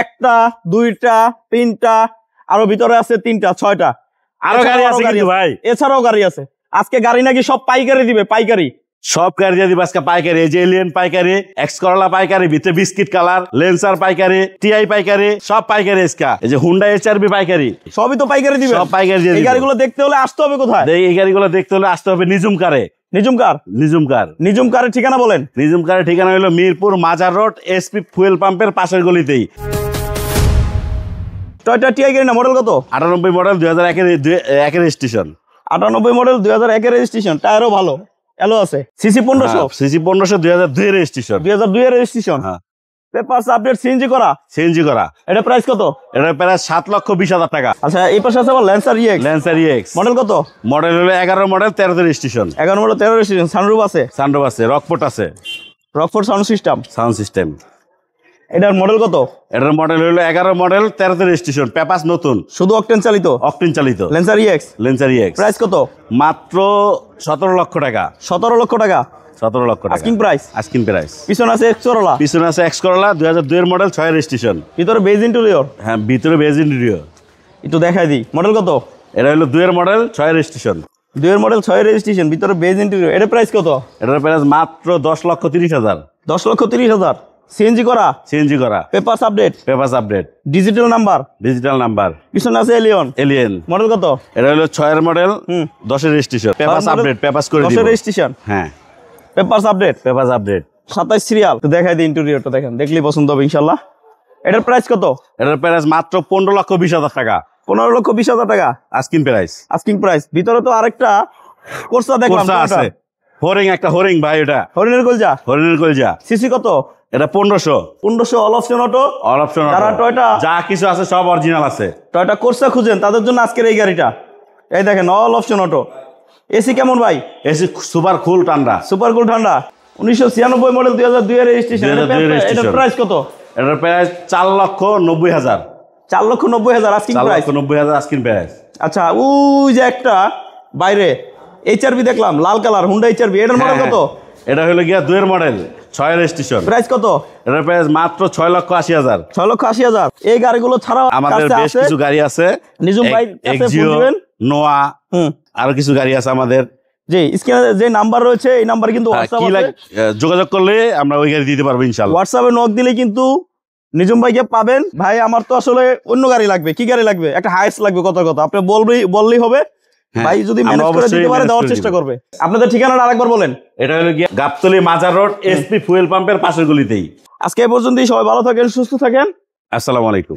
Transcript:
একটা, দুইটা, তিনটা, আরো ভিতরে আছে তিনটা, ছয়টা, আরো গাড়ি আছে কিন্তু ভাই, এছাড়াও গাড়ি আছে। আজকে গাড়ি নাকি সব পাইকারি দিবে, পাইকারি সব গাড়ি দিয়ে দিবে আজকে পাইকারি। এই যে এলিয়ন পাইকারি, এক্স করলা পাইকারি, ভিতরে বিস্কিট কালার, লেন্সার পাইকারি, টিআই পাইকারি, সব পাইকারি। এই যে হুন্ডা এইচআরভি পাইকারি, সবই তো পাইকারি দিবে, সব পাইকারি দিয়ে। এই গাড়িগুলো দেখতে হলে আসতে হবে কোথায়? এই গাড়িগুলো দেখতে হলে আসতে হবে নিজুম কারে। নিজুম কার? নিজুম কারের ঠিকানা বলেন। নিজুম কারের ঠিকানা হলো মিরপুর মাজার রোড, এসপি ফুয়েল পাম্পের পাশের গলিতেই। টয়োটা টিআই গাড়ি না, মডেল কত? 98 মডেল, 2001 এর রেজিস্ট্রেশন। 98 মডেল, 2001 এর রেজিস্ট্রেশন, টায়ারও ভালো, এলো আছে। সিসি 1500, সিসি 1500, 2002 এর রেজিস্ট্রেশন। 2002 এর রেজিস্ট্রেশন, পেপারস আপডেট, সিএনজি করা। এটা প্রাইস কত? এটা প্রায় 7,20,000 টাকা। আচ্ছা, এই পাশে আছে আবার ল্যান্সার ইএক্স। মডেল কত? মডেল হলো 11 model, 13 registration. 11 model, 13 registration. Sunroof আছে? সানরুফ আছে, রকফোর্ট আছে। Rockfort sound system. এটার মডেল কত? এটার মডেল হলো 11 মডেল, 13 রেজিস্ট্রেশন, পেপারস নতুন, শুধু অকটেন চালিত। Lancer EX. প্রাইস কত? মাত্র 17 লক্ষ টাকা। 17 লক্ষ টাকা। Asking price. পিছনে আছে এক্স করলা, 2002 এর মডেল, 6 রেজিস্ট্রেশন। ভিতরে বেজ ইন্টেরিয়র? হ্যাঁ, ভিতরে বেজ ইন্টেরিয়র। একটু দেখাই দিই, মডেল কত? এটা হলো 2 এর মডেল, 6 রেজিস্ট্রেশন। 2 এর মডেল, 6 রেজিস্ট্রেশন, ভিতরে বেজ ইন্টেরিয়র। এটা প্রাইস কত? এটার প্রাইস মাত্র 10,30,000। 10,30,000। সিএনজি করা। Papers update. Digital number. পিছনে আছে এলিয়ন। মডেল কত? এটা হলো 6 এর মডেল, 10 এর রেজিস্ট্রেশন। পেপারস আপডেট, পেপারস করে দিব। 10 এর রেজিস্ট্রেশন। হ্যাঁ, পেপারস আপডেট। 27 সিরিয়াল। তো দেখাই দিই ইন্টেরিয়রটা, দেখেন, দেখলেই পছন্দ হবে ইনশাআল্লাহ। এটার প্রাইস কত? এটার প্রাইস মাত্র 15,20,000 টাকা। 15,20,000 টাকা আস্কিং প্রাইস। ভিতরে তো আরেকটা কোর্সা দেখলাম আছে, হরিং ভাই, এটা হরিণের কলজা। সিসি কত? এটা 1500। All option auto. যারা টয়োটা যা কিছু আছে সব অরিজিনাল আছে। টয়োটা কোর্সা খুঁজেন, তাদের জন্য আজকের এই গাড়িটা। এই দেখেন, অল অপশন অটো। এসি কেমন ভাই? এসি সুপার কুল ঠান্ডা। 1996 মডেল, 2002 এর রেজিস্ট্রেশন। এটার প্রাইস কত? এটার price 4,90,000। 4,90,000 asking price. 4,90,000 asking price. আচ্ছা, ওই যে একটা বাইরে এইচআরভি দেখলাম, লাল কালার, হুন্ডা এইচআরভি। এটার মডেল কত? এটা হলো গিয়া 2 এর মডেল, 6 রেজিস্ট্রেশন। প্রাইস কত? এটার প্রাইস মাত্র 6,80,000। 6,80,000। এই গাড়িগুলো ছাড়াও আমাদের বেশ কিছু গাড়ি আছে। নিজুম ভাই এক্সিও, নোয়া, আরো কিছু গাড়ি আছে আমাদের। জি, স্ক্রিনে যে নাম্বার রয়েছে, এই নাম্বার কিন্তু যোগাযোগ করলে আমরা ওই গাড়ি দিতে পারবো ইনশাআল্লাহ। হোয়াটসঅ্যাপে নক দিলে কিন্তু নিজুম ভাইকে পাবেন। ভাই, আমার তো আসলে অন্য গাড়ি লাগবে। কি গাড়ি লাগবে? একটা হাইস লাগবে। কত আপনি বললেই হবে। ভাই যদি ম্যানেজ করে দিতে পারে, দেওয়ার চেষ্টা করবে। আপনাদের ঠিকানাটা আরেকবার বলেন। এটা হলো গিয়ে গাবতলী মাজার রোড, এসপি ফুয়েল পাম্পের পাশের গলিতেই। আজকে এই পর্যন্তই। সবাই ভালো থাকেন, সুস্থ থাকেন। আসসালামু আলাইকুম।